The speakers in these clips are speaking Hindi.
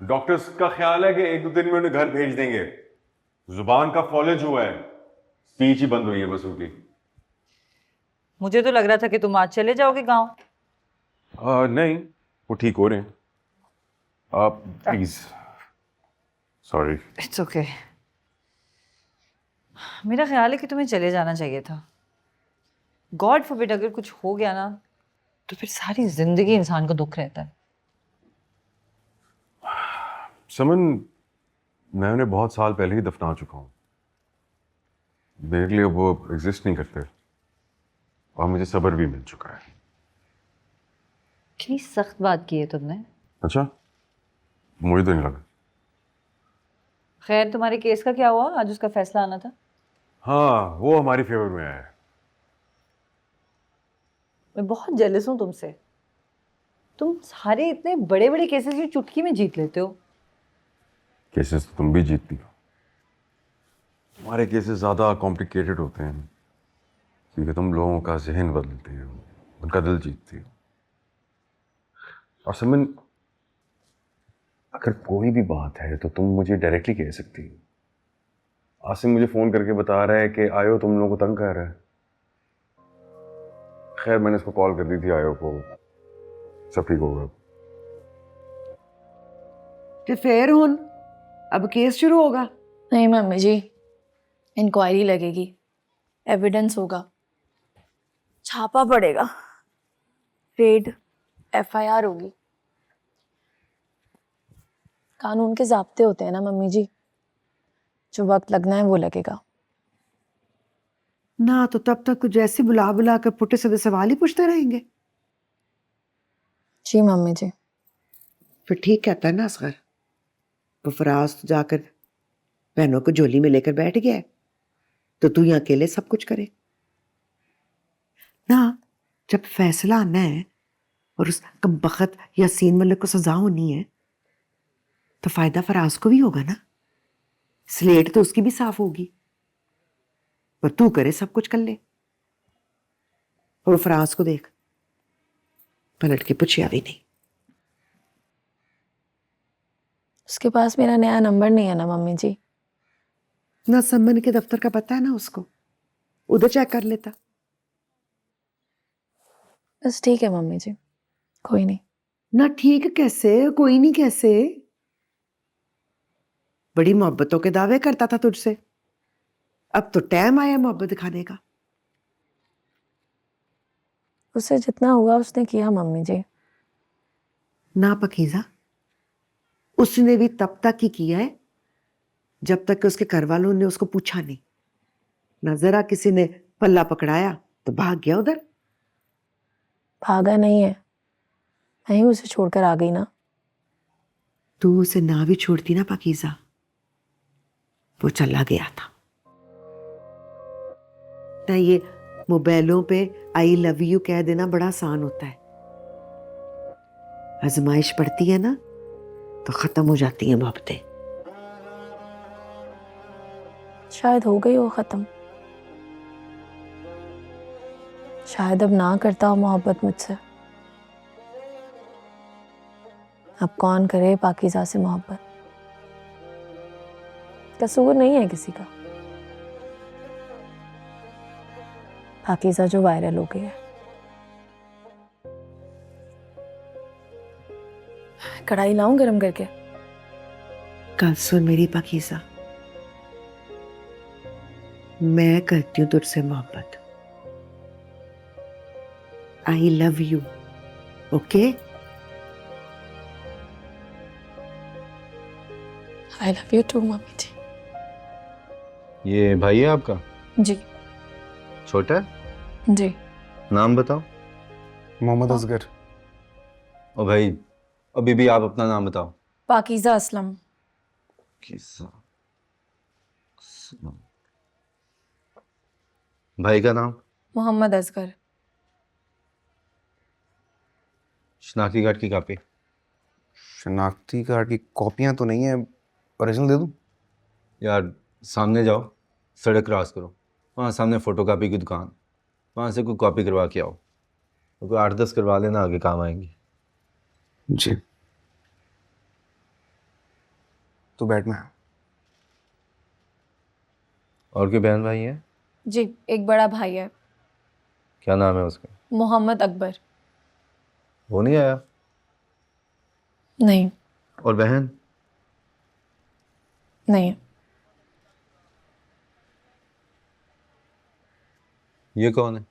डॉक्टर्स का ख्याल है कि 1-2 दिन में उन्हें घर भेज देंगे। जुबान का फॉलेज हुआ है, स्पीच ही बंद हुई है बस उनकी। मुझे तो लग रहा था कि तुम आज चले जाओगे गांव। नहीं, वो ठीक हो रहे हैं। Please sorry. It's okay. मेरा ख्याल है कि तुम्हें चले जाना चाहिए था। गॉड फॉरबिड अगर कुछ हो गया ना तो फिर सारी जिंदगी इंसान को दुख रहता है। समन, मैं उन्हें बहुत साल पहले ही दफना चुका हूँ। मेरे लिए वो एग्जिस्ट नहीं करते और मुझे सब्र भी मिल चुका है। कितनी सख्त बात की है तुमने। अच्छा, मुझे तो नहीं लगा। खैर, तुम्हारे केस का क्या हुआ? आज उसका फैसला आना था। हाँ, वो हमारी फेवर में आया है। मैं बहुत जेलस हूँ तुमसे। तुम सारे इतने बड़े बड़े केसेस की चुटकी में जीत लेते हो। केसेस तो तुम भी जीतती हो। तुम्हारे केसेस ज्यादा कॉम्प्लिकेटेड होते हैं क्योंकि तुम लोगों का जहन बदलती हो, उनका दिल जीतती हो। और समन, अगर कोई भी बात है तो तुम मुझे डायरेक्टली कह सकती हो। आसिम मुझे फोन करके बता रहा है कि आयो तुम लोगों को तंग कर रहा है। खैर, मैंने उसको कॉल कर दी थी आयो को, सब ठीक होगा। तो फिर हुन अब केस शुरू होगा? नहीं मम्मी जी, इंक्वायरी लगेगी, एविडेंस होगा, छापा पड़ेगा, रेड, एफआईआर होगी। कानून के ज़ाब्ते होते हैं ना मम्मी जी, जो वक्त लगना है वो लगेगा। ना तो तब तक कुछ ऐसे बुला बुला कर पुट्टे सीधे सवाल ही पूछते रहेंगे। जी मम्मी जी। फिर ठीक कहता है ना असगर, वो फराज तो जाकर बहनों को झोली में लेकर बैठ गया है, तो तू यहाँ अकेले सब कुछ करे ना। जब फैसला आना है और उस कमबख्त यासीन मलिक को सजा होनी है तो फायदा फराज को भी होगा ना। स्लेट तो उसकी भी साफ होगी, पर तू करे सब कुछ कर ले। और फराज को देख, पलट के पूछिया भी नहीं। उसके पास मेरा नया नंबर नहीं है ना मम्मी जी। ना सम्मन के दफ्तर का पता है ना उसको, उधर चेक कर लेता। बस ठीक है मम्मी जी, कोई नहीं। ना ठीक कैसे, कोई नहीं कैसे? बड़ी मोहब्बतों के दावे करता था तुझसे, अब तो टाइम आया मोहब्बत दिखाने का। उससे जितना हुआ उसने किया मम्मी जी। ना पकीज़ा, उसने भी तब तक ही किया है जब तक कि उसके घर वालों ने उसको पूछा नहीं। ना जरा किसी ने पल्ला पकड़ाया तो भाग गया उधर। भागा नहीं है, मैं ही उसे छोड़कर आ गई ना। तू उसे ना भी छोड़ती ना पकीज़ा, वो चला गया था ना। ये मोबाइलों पे आई लव यू कह देना बड़ा आसान होता है, आजमाइश पड़ती है ना तो खत्म हो जाती है मोहब्बतें। शायद हो गई हो खत्म, शायद अब ना करता हो मोहब्बत मुझसे। अब कौन करे पाकीज़ा से मोहब्बत, कसूर नहीं है किसी का। पाकीज़ा जो वायरल हो गई है। कढ़ाई लाऊं गरम करके? कल सुन मेरी पकीज़ा, मैं करती हूँ तुझसे मोहब्बत। I love you, okay? I love you too mummy ji. ये भाई है आपका? जी। छोटा है? जी। नाम बताओ। मोहम्मद असगर। ओ भाई, अभी भी आप अपना नाम बताओ। पाकीज़ा असलम। भाई का नाम? मोहम्मद असगर। शनाख्ती कार्ड की कॉपी? शनाख्ती कार्ड की कॉपियां तो नहीं है, ओरिजिनल दे दूं? यार सामने जाओ, सड़क क्रॉस करो, वहाँ सामने फोटोकॉपी की दुकान, वहाँ से कोई कॉपी करवा के आओ, तो कोई 8-10 करवा लेना, आगे काम आएंगी। जी। तू बैठ में। और कोई बहन भाई है? जी, एक बड़ा भाई है, क्या नाम है उसका? मोहम्मद अकबर। वो नहीं आया? नहीं। और बहन? नहीं। ये कौन है?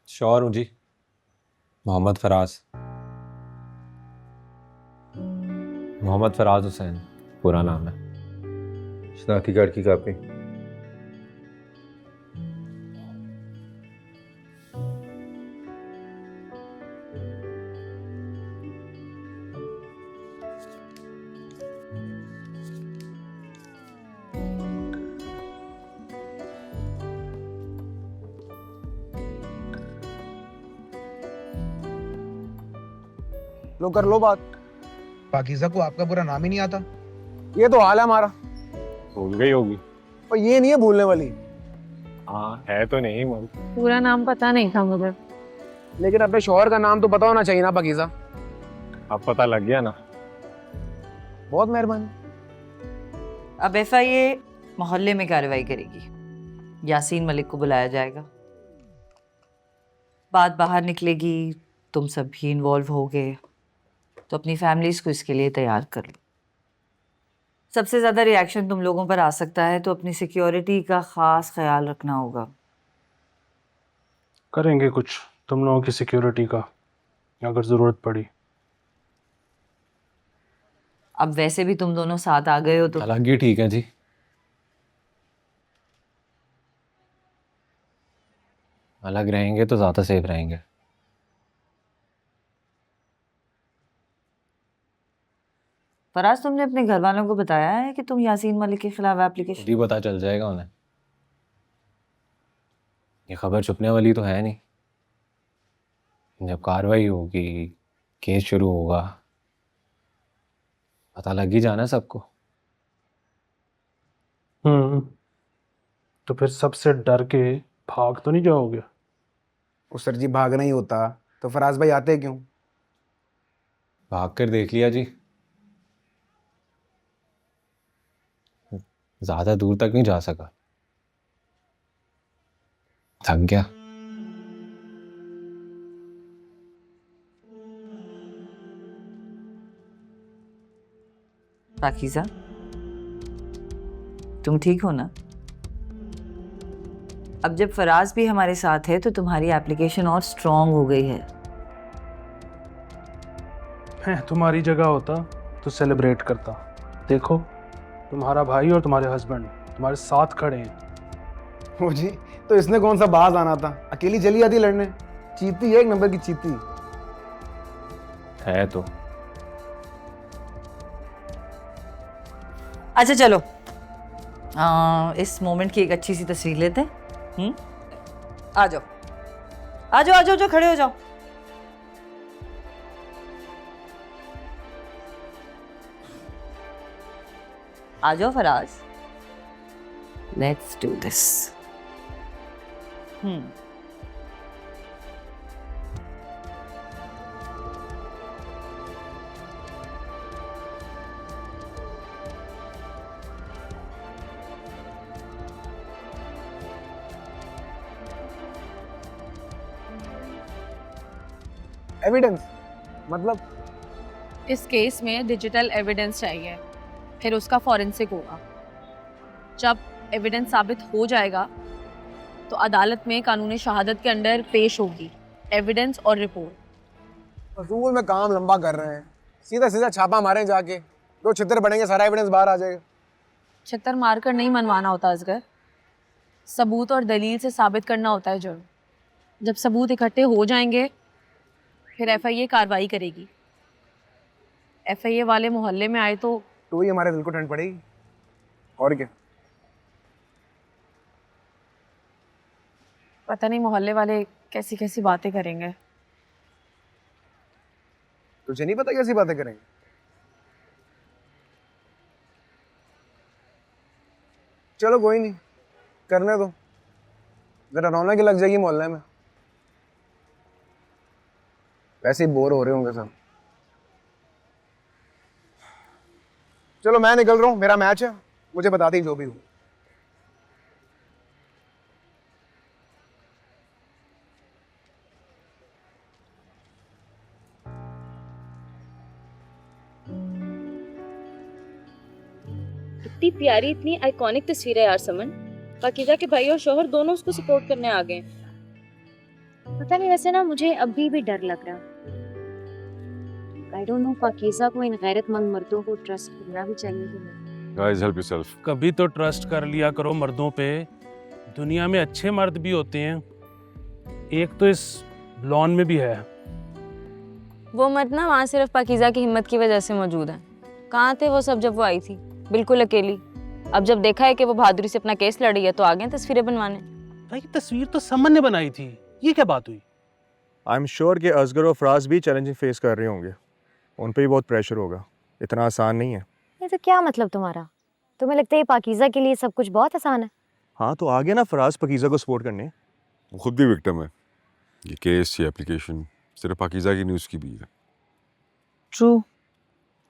श्योर हूँ जी, मोहम्मद फराज, मोहम्मद फराज हुसैन पूरा नाम है। शनाख्ती कार्ड की कापी? लो कर लो बात। पाकीज़ा को आपका पूरा नाम ही नहीं आता। ये तो हाल है हमारा। भूल गई होगी। और ये नहीं है भूलने वाली। हाँ है तो नहीं मन। पूरा नाम पता नहीं था मुझे। लेकिन अपने शौहर का नाम तो पता होना चाहिए ना पाकीज़ा। अब पता लग गया ना। बहुत मेहरबानी। अब FIA मोहल्ले में कार्रवाई करेगी, यासीन मलिक को बुलाया जाएगा, बात बाहर निकलेगी, तुम सब भी इन्वॉल्व होगे, तो अपनी फैमिलीज को इसके लिए तैयार कर लो। सबसे ज़्यादा रिएक्शन तुम लोगों पर आ सकता है, तो अपनी सिक्योरिटी का ख़ास ख्याल रखना होगा। करेंगे कुछ तुम लोगों की सिक्योरिटी का, अगर ज़रूरत पड़ी। अब वैसे भी तुम दोनों साथ आ गए हो तो अलग ही ठीक है जी, अलग रहेंगे तो ज़्यादा सेफ रहेंगे। फराज, तुमने अपने घर वालों को बताया है कि तुम यासीन मलिक के खिलाफ एप्लीकेशन? खुद ही पता चल जाएगा उन्हें, ये खबर छुपने वाली तो है नहीं। जब कार्रवाई होगी, केस शुरू होगा, पता लग ही जाना सबको। तो फिर सबसे डर के भाग तो नहीं जाओगे? वो सर जी भागना ही होता तो फराज भाई आते क्यों? भाग कर देख लिया जी, ज़्यादा दूर तक नहीं जा सका, थक गया। पाकीज़ा, तुम ठीक हो ना? अब जब फराज भी हमारे साथ है तो तुम्हारी एप्लीकेशन और स्ट्रांग हो गई है। मैं तुम्हारी जगह होता तो सेलिब्रेट करता। देखो, तुम्हारा भाई और तुम्हारे हस्बैंड तुम्हारे साथ खड़े हैं। वो जी, तो इसने कौन सा बाज आना था? अकेली चली आती लड़ने। चीती है, एक नंबर की चीती है तो। अच्छा चलो, इस मोमेंट की एक अच्छी सी तस्वीर लेते हैं। आ जाओ आ जाओ आ जाओ, खड़े हो जाओ। आ जाओ Faraz, let's do this. Evidence मतलब? इस केस में डिजिटल एविडेंस चाहिए, फिर उसका फॉरेंसिक होगा। जब एविडेंस साबित हो जाएगा तो अदालत में कानूनी शहादत के अंडर पेश होगी एविडेंस और रिपोर्ट। फजूल में काम लंबा कर रहे हैं, सीधा सीधा छापा मारें जाके, दो छितर बनेंगे, सारा एविडेंस बाहर आ जाएगा। छितर मारकर नहीं मनवाना होता असगर, सबूत और दलील से साबित करना होता है जुर्म। जब सबूत इकट्ठे हो जाएंगे फिर FIA कार्रवाई करेगी। FIA वाले मोहल्ले में आए तो ही हमारे दिल को ठंड पड़ेगी, और क्या। पता नहीं मोहल्ले वाले कैसी कैसी बातें करेंगे। तुझे नहीं पता कैसी बातें करेंगे? चलो कोई नहीं, करने दो, जरा रौनक ही लग जाएगी मोहल्ले में। वैसे ही बोर हो रहे होंगे सब। चलो मैं निकल रहा हूँ, मेरा मैच है, मुझे बता दी जो भी हो। इतनी प्यारी, इतनी आइकॉनिक तस्वीर है यार समन। पाकीज़ा के भाई और शोहर दोनों उसको सपोर्ट करने आ गए। पता नहीं, वैसे ना मुझे अभी भी डर लग रहा। आई डोंट नो पाकीज़ा को इन गैरतमंद मर्दों को ट्रस्ट करना भी चाहिए कि नहीं। Guys help yourself. कभी तो ट्रस्ट कर लिया करो मर्दों पे। दुनिया में अच्छे मर्द भी होते हैं, एक तो इस लॉन में भी है। वो मर्द ना वहाँ सिर्फ पाकीज़ा की हिम्मत की वजह से मौजूद है। कहाँ थे वो सब जब वो आई थी, बिल्कुल अकेली। अब जब देखा है कि वो बहादुरी से अपना केस लड़ रही है तो आ गए तस्वीरें बनवाने। भाई तस्वीर तो समन ने बनाई थी, ये क्या बात हुई? आई एम श्योर कि असगर और फराज भी चैलेंजिंग फेस कर रहे होंगे, उन पे भी बहुत प्रेशर होगा, इतना आसान नहीं है। ये तो क्या मतलब तुम्हारा? तुम्हें लगता है पाकीज़ा के लिए सब कुछ बहुत आसान है? हाँ तो आ गया ना फराज पाकीज़ा को सपोर्ट करने। वो खुद भी विक्टिम है। ये केस, ये एप्लीकेशन सिर्फ पाकीज़ा की न्यूज़ की भी है। ट्रू।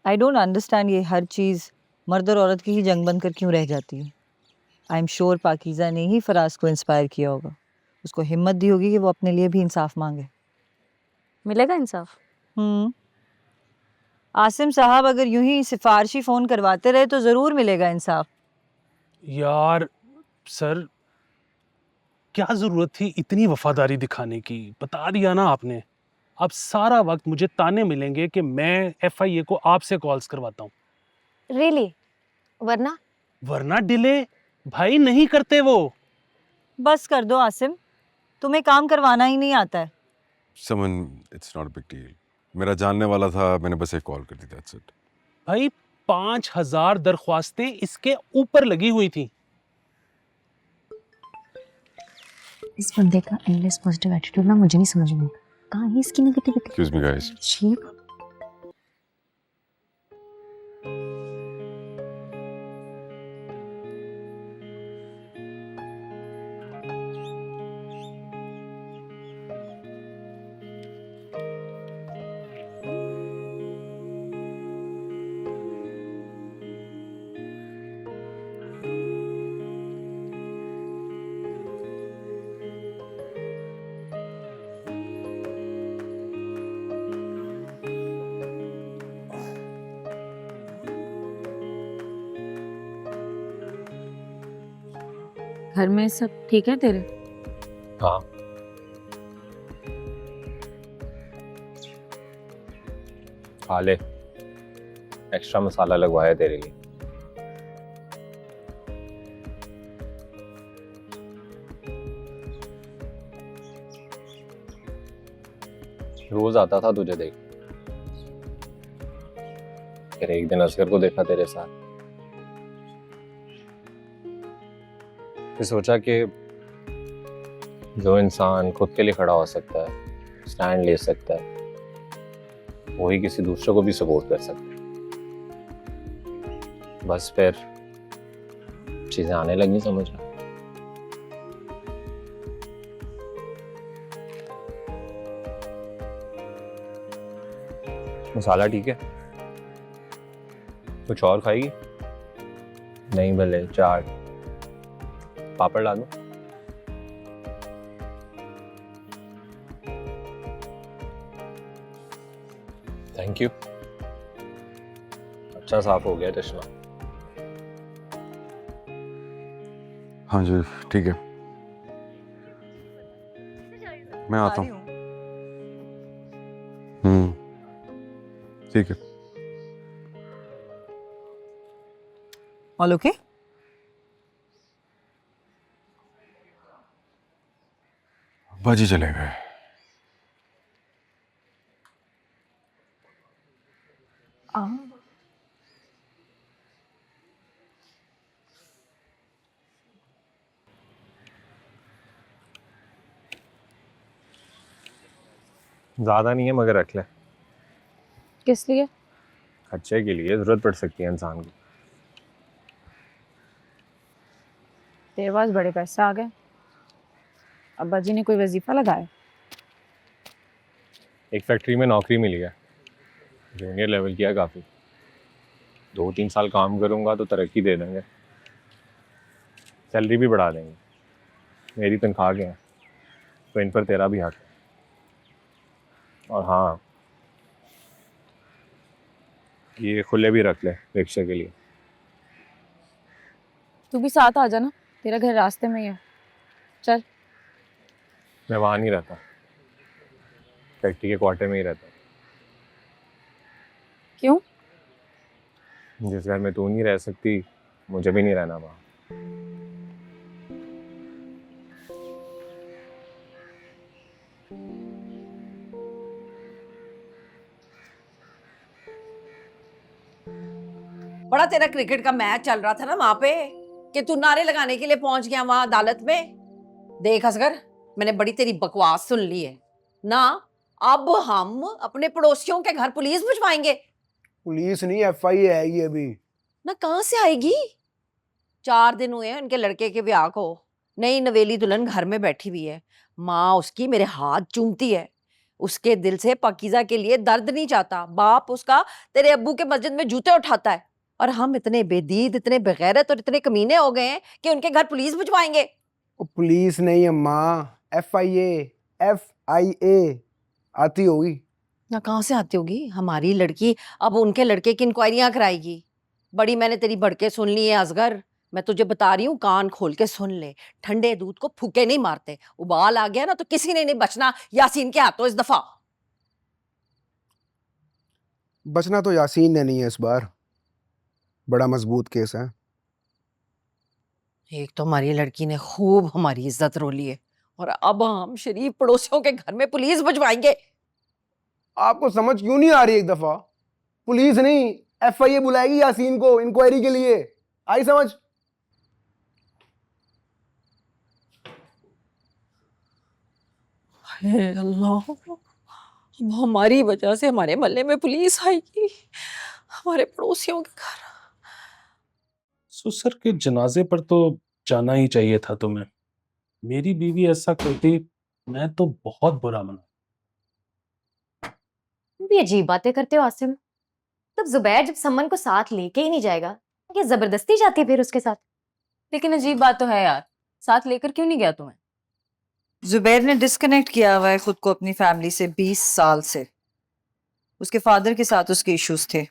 आई डोंट अंडरस्टैंड, ये हर चीज़ मर्द और औरत की ही जंग बनकर क्यों रह जाती है। आई एम श्योर पाकीज़ा ने ही फराज को इंस्पायर किया होगा, उसको हिम्मत दी होगी कि वो अपने लिए भी इंसाफ मांगे। मिलेगा इंसाफ? आसिम साहब अगर यूं ही सिफारशी फ़ोन करवाते रहे तो ज़रूर मिलेगा इंसाफ। यार सर, क्या जरूरत थी इतनी वफादारी दिखाने की? बता दिया ना आपने। अब सारा वक्त मुझे ताने मिलेंगे कि मैं FIA को आपसे कॉल्स करवाता हूँ। रियली? वरना? वरना डिले भाई नहीं करते वो। बस कर दो आसिम, तुम्हें काम करवाना ही नहीं आता है। Saman, it's not a big deal. मेरा जानने वाला था, मैंने बस एक कॉल कर दी, दैट्स इट। भाई 5000 दरख्वास्तें इसके ऊपर लगी हुई थी। इस बंदे का एंडलेस पॉजिटिव एटीट्यूड ना मुझे नहीं समझ में आता। कहाँ है इसकी नेगेटिविटी? Excuse me guys. अजीब। घर में सब ठीक है तेरे? हाँ। खा ले, एक्स्ट्रा मसाला लगवाया तेरे लिए। रोज आता था तुझे देख, फिर एक दिन असगर को देखा तेरे साथ, फिर सोचा कि जो इंसान खुद के लिए खड़ा हो सकता है, स्टैंड ले सकता है, वही किसी दूसरे को भी सपोर्ट कर सकता है। बस फिर चीजें आने लगी समझ में। मसाला ठीक है? कुछ और खाएगी? नहीं भले चाट, पापड़ ला दो। Thank you. अच्छा साफ हो गया चश्मा। हाँ जी ठीक है, मैं आता हूँ। ठीक है। All okay? बाजी चले गए। ज्यादा नहीं है मगर रख ले, किस लिए? खर्चे के लिए जरूरत पड़ सकती है इंसान को। तेरे पास बड़े पैसे आ गए। अब्बा जी ने कोई वजीफा लगाया? एक फैक्ट्री में नौकरी मिली है, जूनियर लेवल की है काफ़ी। 2-3 साल काम करूँगा तो तरक्की दे देंगे, सैलरी भी बढ़ा देंगे। मेरी तनख्वाह के हैं तो इन पर तेरा भी हक है। और हाँ, ये खुले भी रख ले रिक्शे के लिए। तू भी साथ आ जाना, तेरा घर रास्ते में ही है। चल। मैं वहाँ नहीं रहता, फैक्ट्री के क्वार्टर में ही रहता। क्यों? जिस घर में तू नहीं रह सकती, मुझे भी नहीं रहना वहाँ। बड़ा तेरा क्रिकेट का मैच चल रहा था ना वहां पे, कि तू नारे लगाने के लिए पहुंच गया वहां अदालत में। देख असगर, मैंने बड़ी तेरी बकवास सुन ली है ना। अब हम अपने पड़ोसियों के घर पुलिस भिजवाएंगे? पुलिस नहीं, एफआईए आएगी अभी। ना कहां से आएगी? 4 दिन हुए हैं उनके लड़के के ब्याह को, नई नवेली दुल्हन घर में बैठी हुई है। माँ उसकी मेरे हाथ चूमती है, उसके दिल से पाकीज़ा के लिए दर्द नहीं चाहता। बाप उसका तेरे अब्बू के मस्जिद में जूते उठाता है, और हम इतने बेदीद, इतने बेगैरत और इतने कमीने हो गए हैं कि उनके घर पुलिस भिजवाएंगे। पुलिस नहीं अम्मा, एफआईए। एफआईए आती होगी ना। कहाँ से आती होगी? हमारी लड़की अब उनके लड़के की इंक्वायरियां कराएगी। बड़ी मैंने तेरी भड़के सुन ली है असगर, मैं तुझे बता रही हूँ, कान खोल के सुन ले। ठंडे दूध को फूके नहीं मारते, उबाल आ गया ना तो किसी ने नहीं बचना यासीन के हाथों इस दफा। बचना तो यासीन ने नहीं है इस बार, बड़ा मजबूत केस है। एक तो हमारी लड़की ने खूब हमारी इज्जत रोली है, और अब हम शरीफ पड़ोसियों के घर में पुलिस भिजवाएंगे। आपको समझ क्यों नहीं आ रही? एक दफा पुलिस नहीं, एफआईए बुलाएगी यासीन को इंक्वायरी के लिए। आई समझ? हे अल्लाह, अब हमारी वजह से हमारे मोहल्ले में पुलिस आएगी, हमारे पड़ोसियों के घर। ससुर के जनाजे पर तो जाना ही चाहिए था तुम्हें। मेरी बीवी ऐसा करती, मैं तो बहुत बुरा मना। तुम भी अजीब बातें करते हो आसिम। तब जुबैर जब सम्मन को साथ लेके ही नहीं जाएगा, ये जबरदस्ती जाती है फिर उसके साथ। लेकिन अजीब बात तो है यार, साथ लेकर क्यों नहीं गया तुम्हें? जुबैर ने डिस्कनेक्ट किया हुआ है खुद को अपनी फैमिली से 20 साल से। उसके फादर के साथ उसके इश्यूज थे,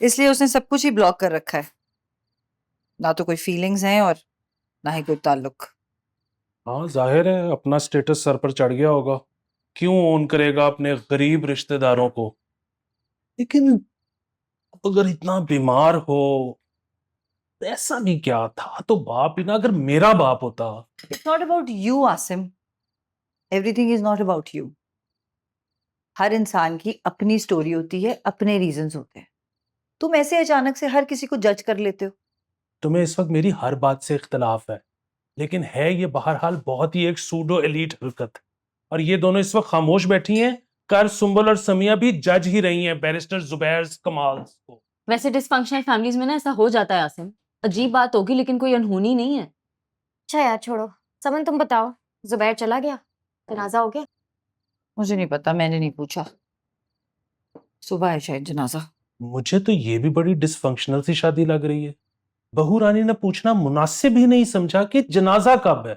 इसलिए उसने सब कुछ ही ब्लॉक कर रखा है। ना तो कोई फीलिंग्स हैं और ना ही कोई ताल्लुक। हाँ, जाहिर है अपना स्टेटस सर पर चढ़ गया होगा, क्यों ओन करेगा अपने गरीब रिश्तेदारों को। लेकिन अगर इतना बीमार हो, ऐसा भी क्या था तो बाप ही ना, अगर मेरा बाप होता। It's not about you Asim, everything is not about you. हर इंसान की अपनी स्टोरी होती है, अपने रीजंस होते हैं। तुम ऐसे अचानक से हर किसी को जज कर लेते हो। तुम्हें इस वक्त मेरी हर बात से इख्तलाफ है, लेकिन है ये बहरहाल बहुत ही एक सूडो एलीट हरकत। और ये दोनों इस वक्त खामोश बैठी हैं, कर सुंबल और समिया भी जज ही रही हैं बैरिस्टर जुबैर कमाल को। वैसे डिसफंक्शनल फैमिलीज में ना ऐसा हो जाता है आसिम। अजीब बात होगी लेकिन कोई अनहोनी नहीं है। अच्छा यार छोड़ो, समन तुम बताओ, जुबैर चला गया, जनाजा हो गया? मुझे नहीं पता, मैंने नहीं पूछा। सुबह है शायद जनाजा। मुझे तो ये भी बड़ी डिसफंक्शनल सी शादी लग रही है। बहू रानी ने पूछना मुनासिब ही नहीं समझा कि जनाजा कब है।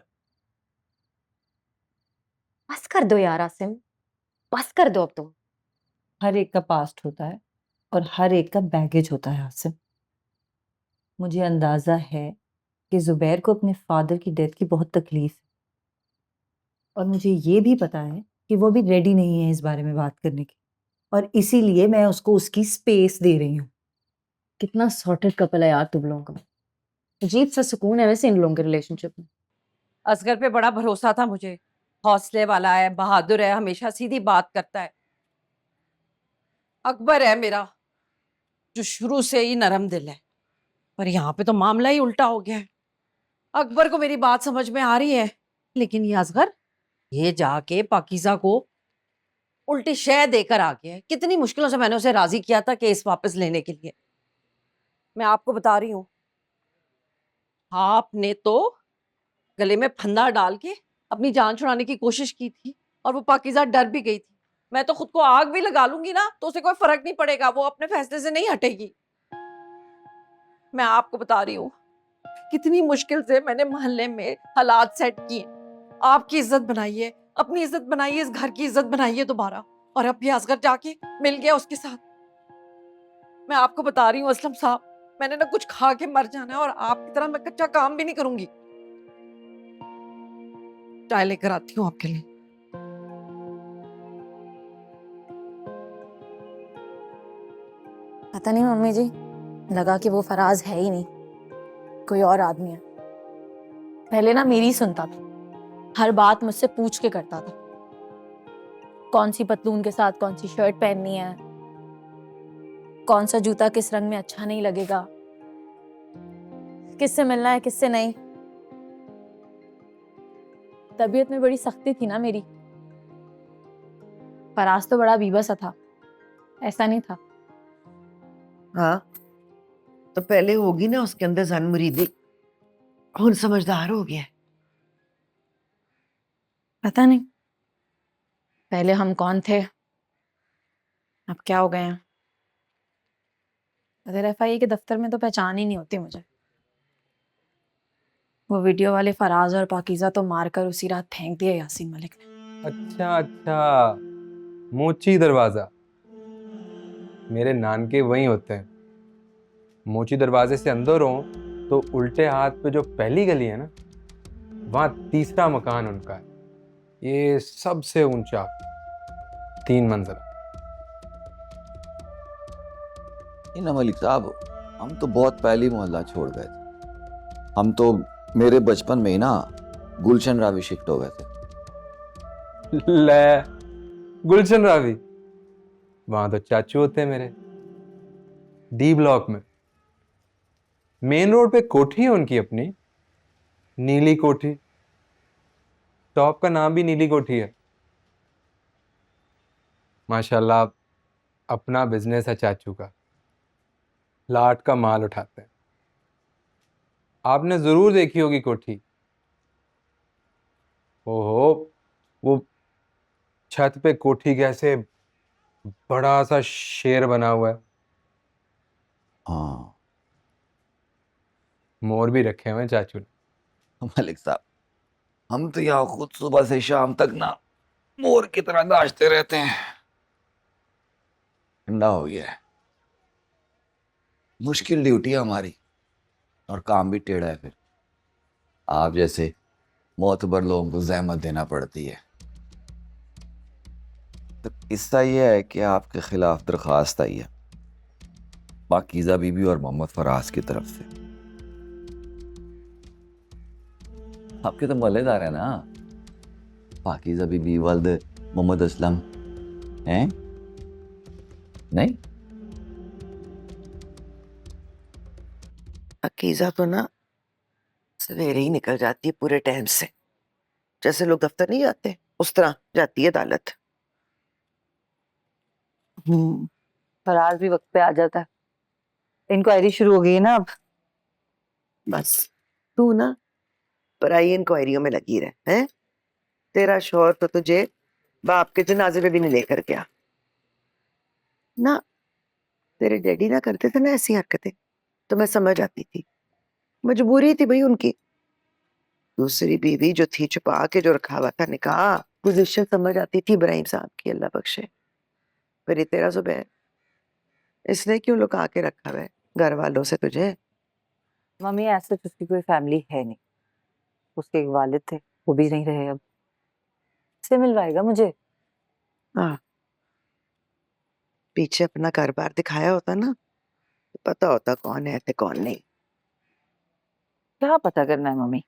बस कर दो यार आसिम, बस कर दो अब तुम। हर एक का पास्ट होता है और हर एक का बैगेज होता है आसिम। मुझे अंदाजा है कि जुबैर को अपने फादर की डेथ की बहुत तकलीफ है, और मुझे ये भी पता है कि वो भी रेडी नहीं है इस बारे में बात करने की, और इसीलिए मैं उसको उसकी स्पेस दे रही हूँ। कितना सॉर्टेड कपल है यार तुम लोगों का। अजीब सा सुकून है वैसे इन लोगों के रिलेशनशिप में। असगर पे बड़ा भरोसा था मुझे, हौसले वाला है, बहादुर है, हमेशा सीधी बात करता है। अकबर है मेरा, जो शुरू से ही नरम दिल है, पर यहाँ पे तो मामला ही उल्टा हो गया है। अकबर को मेरी बात समझ में आ रही है, लेकिन ये असगर, ये जाके पाकीज़ा को उल्टी शय देकर आ गया है। कितनी मुश्किलों से मैंने उसे राजी किया था केस वापस लेने के लिए। मैं आपको बता रही हूँ, आपने तो गले में फंदा डाल के अपनी जान छुड़ाने की कोशिश की थी और वो पाकीज़ा डर भी गई थी। मैं तो खुद को आग भी लगा लूंगी ना तो उसे कोई फर्क नहीं पड़ेगा, वो अपने फैसले से नहीं हटेगी। मैं आपको बता रही हूँ कितनी मुश्किल से मैंने मोहल्ले में हालात सेट किए, आपकी इज्जत बनाइए, अपनी इज्जत बनाइए, इस घर की इज्जत बनाइए दोबारा, और अब ये असगर जाके मिल गया उसके साथ। मैं आपको बता रही हूँ असलम साहब, मैंने ना कुछ खा के मर जाना है और आपकी तरह मैं कच्चा काम भी नहीं करूंगी। चाय लेकर आती हूँ आपके लिए। पता नहीं मम्मी जी, लगा कि वो फराज है ही नहीं, कोई और आदमी है। पहले ना मेरी सुनता था, हर बात मुझसे पूछ के करता था, कौन सी पतलून के साथ कौन सी शर्ट पहननी है, कौन सा जूता किस रंग में अच्छा नहीं लगेगा, किससे मिलना है किससे नहीं। तबीयत में बड़ी सख्ती थी ना मेरी। फराज तो बड़ा बीबा सा था, ऐसा नहीं था। हाँ, तो पहले होगी ना उसके अंदर जन मुरीदी, कौन समझदार हो गया। पता नहीं पहले हम कौन थे, अब क्या हो गए हैं। अगर एफआईए के दफ्तर में तो पहचान ही नहीं होती मुझे। वो वीडियो वाले फराज और पाकीज़ा तो मारकर उसी रात फेंक दिए यासीन मलिक ने। अच्छा अच्छा, मोची दरवाजा मेरे नानके वहीं होते हैं। मोची दरवाजे से अंदर हो तो उल्टे हाथ पे जो पहली गली है ना, वहां तीसरा मकान उनका है। ये सबसे ऊंचा 3 मंजिला। ना मलिक साहब, हम तो बहुत पहले मोहल्ला छोड़ गए थे। हम तो मेरे बचपन में ही ना गुलशन रावी शिफ्ट हो गए थे। ले, गुलशन रावी वहां तो चाचू होते हैं मेरे, डी ब्लॉक में। मेन रोड पे कोठी है उनकी अपनी, नीली कोठी। टॉप का नाम भी नीली कोठी है। माशाल्लाह अपना बिजनेस है चाचू का, लाट का माल उठाते हैं। आपने जरूर देखी होगी कोठी। ओहो, वो छत पे कोठी कैसे बड़ा सा शेर बना हुआ है। हाँ मोर भी रखे हुए हैं चाचू ने। मलिक साहब, हम तो यहाँ खुद सुबह से शाम तक ना मोर की तरह गाजते रहते हैं। ठंडा हो गया है। मुश्किल ड्यूटी है हमारी और काम भी टेढ़ा है। फिर आप जैसे मोतबर लोगों को जहमत देना पड़ती है। तो किस्सा यह है कि आपके खिलाफ दरखास्त आई है पाकीज़ा बीबी और मोहम्मद फराज की तरफ से। आपके तो मलेदार है ना, पाकीज़ा बीबी वल्द मोहम्मद असलम हैं? नहीं, पाकीज़ा तो ना सवेरे ही निकल जाती है पूरे टाइम से, जैसे लोग दफ्तर नहीं जाते उस तरह जाती है अदालत। फराज भी वक्त पे आ जाता है। इंक्वायरी शुरू हो गई है ना अब। बस तू ना पराई इंक्वायरियों में लगी रहे हैं। तेरा शौहर तो तुझे बाप के जनाजे पे भी नहीं लेकर गया ना। तेरे डैडी ना करते थे ना ऐसी हरकतें, तो मैं समझ आती थी, मजबूरी थी भाई उनकी। दूसरी बीवी जो थी छुपा के जो रखा हुआ था निकाह, पोजीशन समझ आती थी इब्राहिम साहब की, अल्लाह बख्शे। फिर ये तेरा जुबैर, इसने क्यों लुका के रखा हुआ है घर वालों से तुझे? मम्मी ऐसे तो उसकी कोई फैमिली है नहीं। उसके एक वालिद थे, वो भी नहीं रहे अब। से मिलवाएगा मुझे? हाँ, पीछे अपना घर बार दिखाया होता ना तो पता होता कौन है थे कौन नहीं। क्या पता करना है मम्मी,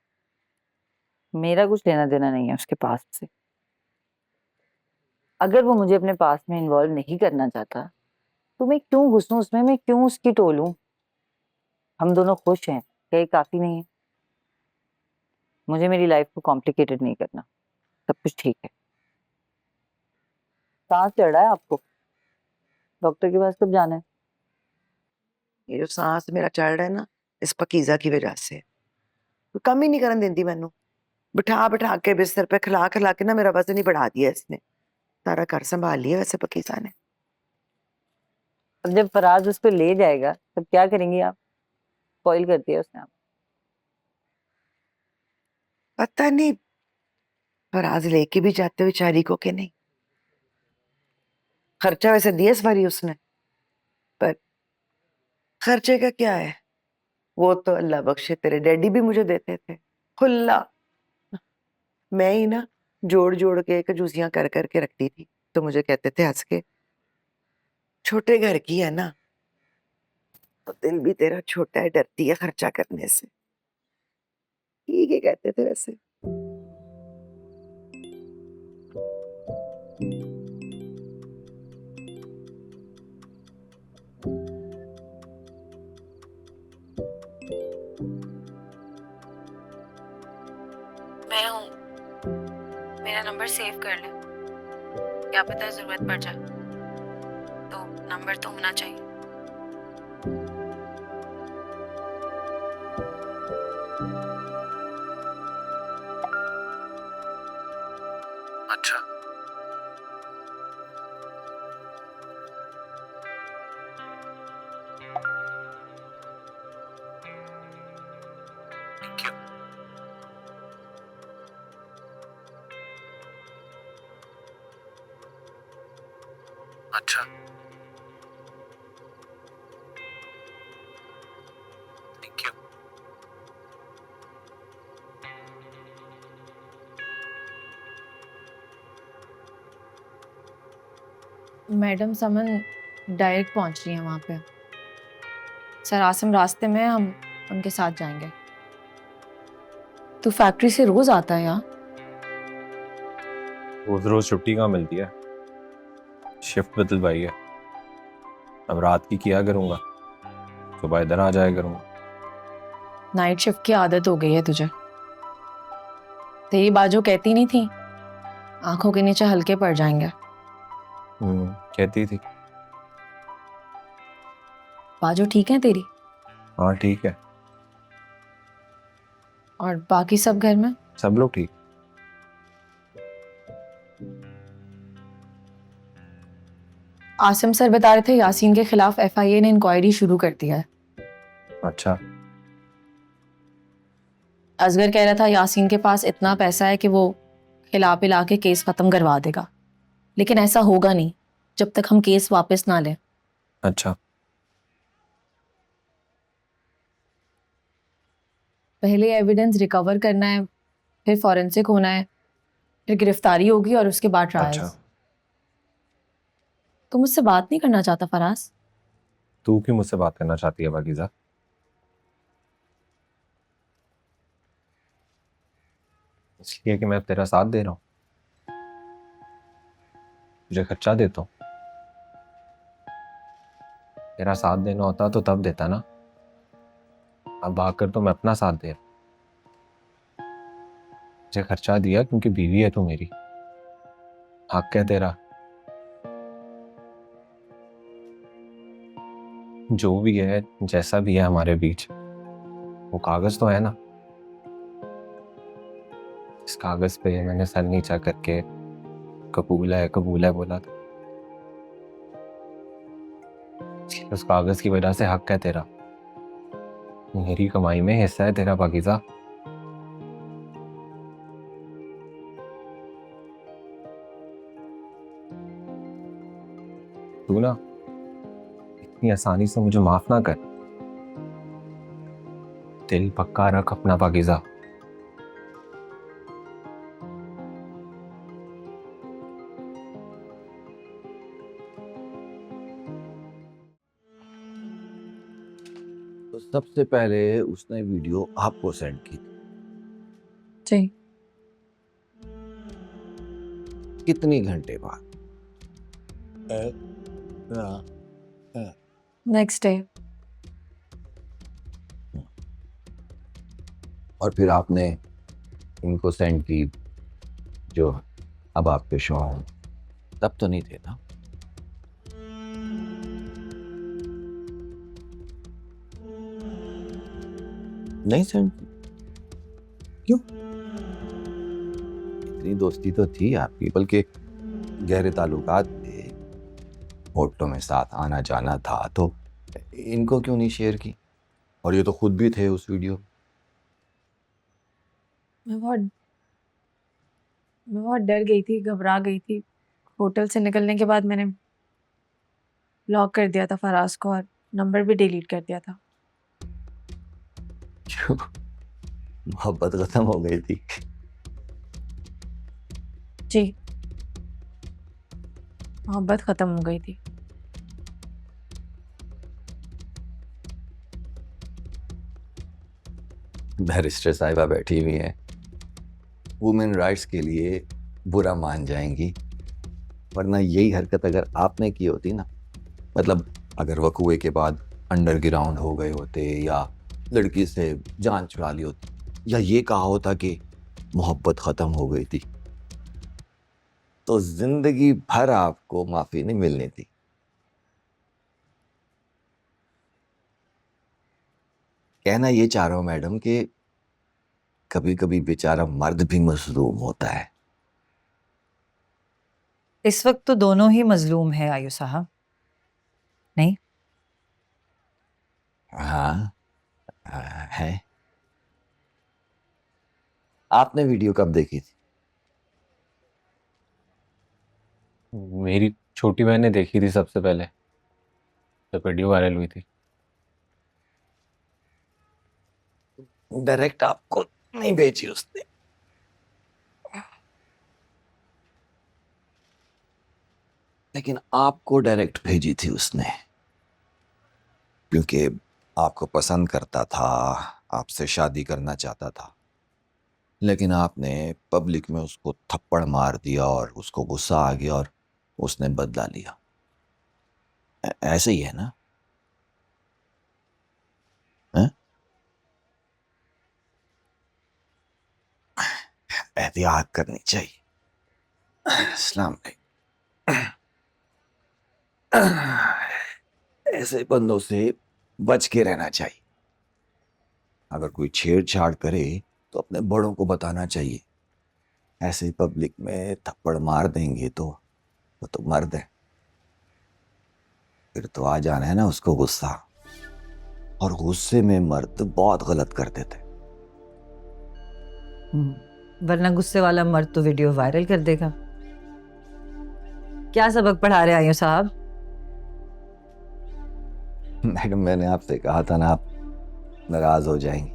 मेरा कुछ लेना देना नहीं है उसके पास से। अगर वो मुझे अपने पास में इन्वॉल्व नहीं करना चाहता तो मैं क्यों घुसूं उसमें, मैं क्यों उसकी टोलूं? हम दोनों खुश हैं, क्या ये काफी नहीं है? मुझे मेरी लाइफ को कॉम्प्लिकेटेड नहीं करना, सब कुछ ठीक है। सांस चढ़ रहा है आपको? डॉक्टर के पास कब जाना है? ये जो सांस मेरा चढ़ रहा है ना, इस पाकीज़ा की वजह से। कोई कम ही नहीं करन देंदी मैनू। बिठा बिठा के बिस्तर पे खिला खिला के ना मेरा वजन ही बढ़ा दिया इसने। सारा घर संभाल लिया वैसे पकीज़ा ने। अब जब फराज उसको ले जाएगा तब क्या करेंगी आप? स्पॉइल कर दिया उसने आप। पता नहीं फराज लेके भी जाते बेचारी को कि नहीं। खर्चा वैसे दिया इस बारी उसने, पर खर्चे का क्या है, वो तो अल्लाह बख्शे तेरे डैडी भी मुझे देते थे खुला। मैं ही ना जोड़ जोड़ के कंजूसियां कर करके रखती थी, तो मुझे कहते थे हंस के, छोटे घर की है ना तो दिल भी तेरा छोटा है, डरती है खर्चा करने से। ठीक है कहते थे वैसे। मैं हूँ, मेरा नंबर सेव कर ले, क्या पता जरूरत पड़ जाए, तो नंबर तो होना चाहिए। अच्छा थैंक यू। अच्छा thank you. Madam summon direct पहुंच रही है वहाँ पे। सर आसिम रास्ते में, हम उनके साथ जाएंगे। तू फैक्ट्री से रोज आता है यहाँ? रोज रोज छुट्टी कहाँ मिलती है, शिफ्ट बदलवाई है। अब रात की किया करूँगा, सुबह इधर आ जाया करूँगा। नाइट शिफ्ट की आदत हो गई है तुझे। तेरी बाजू कहती नहीं थी आंखों के नीचे हल्के पड़ जाएंगे? कहती थी। बाजू ठीक है तेरी? हाँ ठीक है। और बाकी सब घर में सब लोग ठीक। आसिम सर बता रहे थे यासीन के खिलाफ एफआईए ने इंक्वायरी शुरू कर दिया है। अच्छा। असगर कह रहा था यासीन के पास इतना पैसा है कि वो खिला पिला के केस खत्म करवा देगा, लेकिन ऐसा होगा नहीं जब तक हम केस वापस ना लें। अच्छा। पहले एविडेंस रिकवर करना है, फिर फॉरेंसिक होना है, फिर गिरफ्तारी होगी और उसके बाद ट्रायल। अच्छा। तू मुझसे बात नहीं करना चाहता फराज? तू क्यों मुझसे बात करना चाहती है पाकीज़ा? इसलिए कि मैं तेरा साथ दे रहा हूँ, तुझे खर्चा देता हूँ। तेरा साथ देना होता तो तब देता ना, अब आकर तो मैं अपना साथ दे रहा हूँ। मुझे खर्चा दिया क्योंकि बीवी है तू मेरी, हक है तेरा। जो भी है जैसा भी है हमारे बीच, वो कागज तो है ना। इस कागज पे मैंने सर नीचा करके कबूल है बोला था, उस कागज की वजह से हक है तेरा। मेरी कमाई में हिस्सा है तेरा पाकीज़ा। तू ना इतनी आसानी से मुझे माफ ना कर, दिल पक्का रख अपना पाकीज़ा। तो सबसे पहले उसने वीडियो आपको सेंड की थी। जी। कितनी घंटे बाद? Next day. और फिर आपने इनको सेंड की जो अब आपके शौहर, तब तो नहीं थे ना? नहीं सेंड की? क्यों? इतनी दोस्ती तो थी आपकी, बल्कि गहरे ताल्लुकात थे, होटलों में साथ आना जाना था, तो इनको क्यों नहीं शेयर की? और ये तो खुद भी थे उस वीडियो में। मैं बहुत डर गई थी, घबरा गई थी। होटल से निकलने के बाद मैंने ब्लॉक कर दिया था फराज को और नंबर भी डिलीट कर दिया था। क्यों? मोहब्बत खत्म हो गई थी? जी, मोहब्बत खत्म हो गई थी। बैरिस्टर साहिबा बैठी हुई हैं, वुमेन राइट्स के लिए बुरा मान जाएंगी, वरना यही हरकत अगर आपने की होती ना, मतलब अगर वकूए के बाद अंडरग्राउंड हो गए होते, या लड़की से जान छुड़ा ली होती, या ये कहा होता कि मोहब्बत खत्म हो गई थी, तो जिंदगी भर आपको माफी नहीं मिलनी थी। कहना ये चाह रहा हूं मैडम कि कभी कभी बेचारा मर्द भी मजलूम होता है। इस वक्त तो दोनों ही मजलूम है आयु साहब, नहीं? हाँ, है। आपने वीडियो कब देखी थी? मेरी छोटी बहन ने देखी थी सबसे पहले जब वीडियो वायरल हुई थी। डायरेक्ट आपको नहीं भेजी उसने? लेकिन आपको डायरेक्ट भेजी थी उसने, क्योंकि आपको पसंद करता था, आपसे शादी करना चाहता था, लेकिन आपने पब्लिक में उसको थप्पड़ मार दिया और उसको गुस्सा आ गया और उसने बदला लिया। ऐसे ही है ना? हैं? एहतियात करनी चाहिए। अस्सलाम वालेकुम। ऐसे बंदों से बच के रहना चाहिए। अगर कोई छेड़छाड़ करे तो अपने बड़ों को बताना चाहिए। ऐसे पब्लिक में थप्पड़ मार देंगे तो वो तो मर्द है, फिर तो आ जाना है ना उसको गुस्सा, और गुस्से में मर्द बहुत गलत कर देते। वरना गुस्से वाला मर्द तो वीडियो वायरल कर देगा। क्या सबक पढ़ा रहे आयु साहब? मैडम, मैंने आपसे कहा था ना, आप नाराज हो जाएंगी।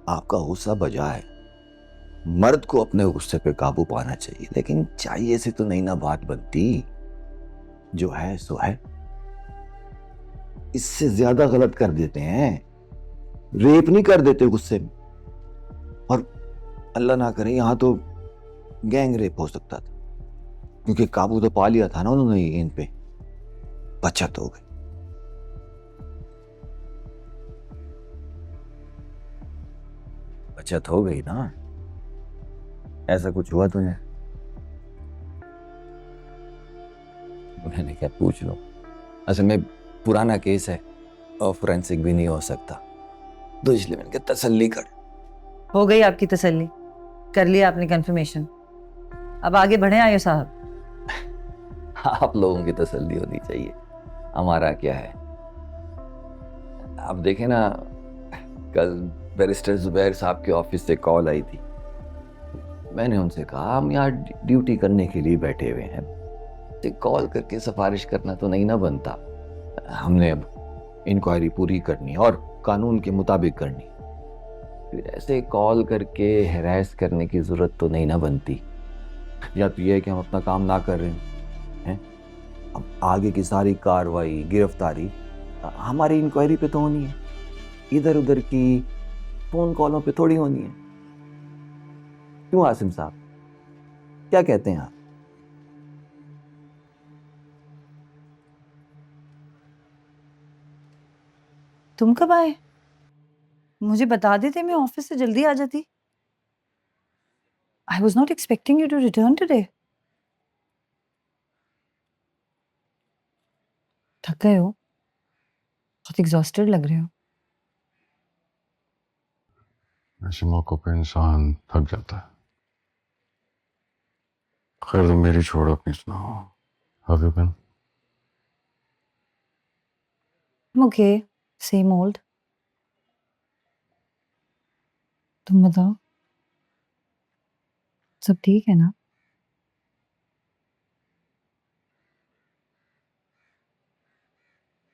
आपका गुस्सा बजा है, मर्द को अपने गुस्से पे काबू पाना चाहिए, लेकिन चाहिए से तो नहीं ना बात बनती। जो है सो है, इससे ज्यादा गलत कर देते हैं, रेप नहीं कर देते गुस्से में। और अल्लाह ना करे यहां तो गैंग रेप हो सकता था, क्योंकि काबू तो पा लिया था ना उन्होंने इन पे। बचत हो गई। बचत हो गई ना? ऐसा कुछ हुआ तुझे? मैंने क्या पूछ लो। असल में पुराना केस है और फोरेंसिक भी नहीं हो सकता, तो इसलिए मैंने कहा तसल्ली कर। हो गई आपकी तसल्ली, कर लिया आपने कंफर्मेशन, अब आगे बढ़े आयु साहब। आप लोगों की तसल्ली होनी चाहिए, हमारा क्या है। आप देखें ना, कल बैरिस्टर जुबैर साहब के ऑफिस से कॉल आई थी। मैंने उनसे कहा हम यहाँ ड्यूटी करने के लिए बैठे हुए हैं, तो कॉल करके सिफारिश करना तो नहीं ना बनता। हमने अब इंक्वायरी पूरी करनी है और कानून के मुताबिक करनी। फिर ऐसे कॉल करके हैरेस करने की जरूरत तो नहीं ना बनती। या तो ये है कि हम अपना काम ना कर रहे हैं, अब आगे की सारी कार्रवाई, गिरफ्तारी हमारी इंक्वायरी पे तो होनी है, इधर उधर की फोन कॉलों पे थोड़ी होनी है। क्यों आसिम साहब, क्या कहते हैं आप? तुम कब आए? मुझे बता देते, मैं ऑफिस से जल्दी आ जाती। I was not expecting you to return today. थक गए हो? बहुत एग्जॉस्टेड लग रहे हो। ऐसे मौकों पे इंसान थक जाता है। खैर तुम मेरी छोड़ो, अपनी सुनाओ। How you been? Okay, same old. तुम बताओ, सब ठीक है ना?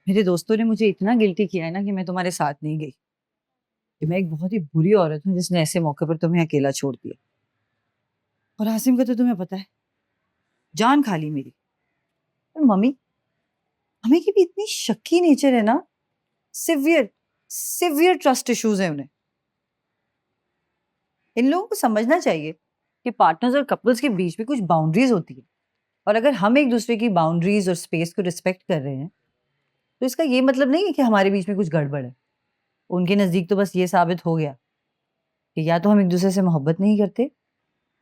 मेरे दोस्तों ने मुझे इतना गिल्टी किया है ना कि मैं तुम्हारे साथ नहीं गई, कि मैं एक बहुत ही बुरी औरत हूँ जिसने ऐसे मौके पर तुम्हें अकेला छोड़ दिया। और आसिम का तो तुम्हें पता है, जान खा ली मेरी। और मम्मी, मम्मी की भी इतनी शक्की नेचर है ना, सिवियर सिवियर ट्रस्ट इश्यूज है उन्हें। इन लोगों को समझना चाहिए कि पार्टनर्स और कपल्स के बीच में कुछ बाउंड्रीज होती है, और अगर हम एक दूसरे की बाउंड्रीज और स्पेस को रिस्पेक्ट कर रहे हैं तो इसका ये मतलब नहीं है कि हमारे बीच में कुछ गड़बड़ है। उनके नजदीक तो बस ये साबित हो गया कि या तो हम एक दूसरे से मोहब्बत नहीं करते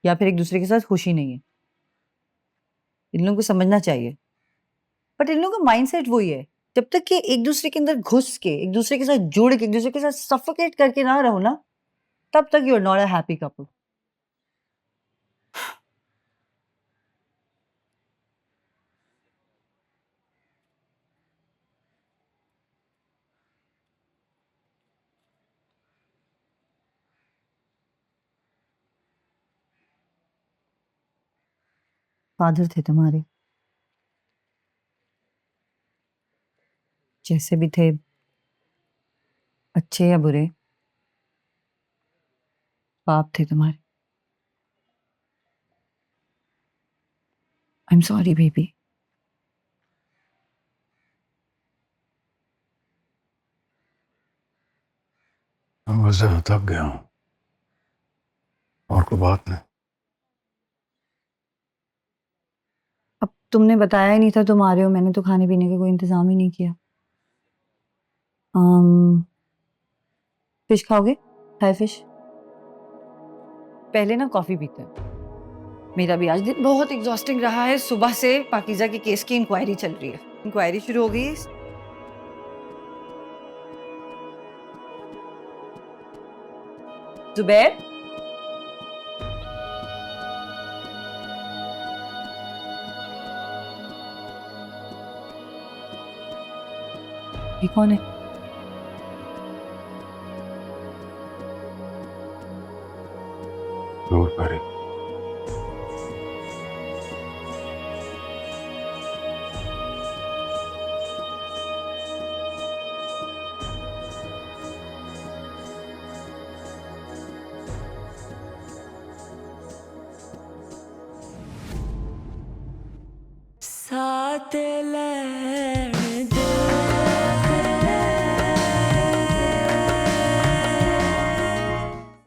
या फिर एक दूसरे के साथ खुशी नहीं है। इन लोगों को समझना चाहिए। बट इन लोगों का माइंडसेट वही है, जब तक कि एक दूसरे के अंदर घुस के, एक दूसरे के साथ जुड़ के, एक दूसरे के साथ सफोकेट करके ना रहो ना, तब तक you are not a happy couple. Father थे तुम्हारे, जैसे भी थे, अच्छे या बुरे, बाप थे तुम्हारे। I am sorry baby. मैं बस थक गया हूँ, और कोई बात नहीं। अब तुमने बताया ही नहीं था तुम आ रहे हो, मैंने तो खाने पीने का कोई इंतजाम ही नहीं किया। फिश खाओगे? हाय फिश। पहले ना कॉफी पीते हैं। मेरा भी आज दिन बहुत एग्जॉस्टिंग रहा है। सुबह से पाकीज़ा के केस की इंक्वायरी चल रही है। इंक्वायरी शुरू हो गई है। जुबैर, ये कौन है? नूर परी। साथ ले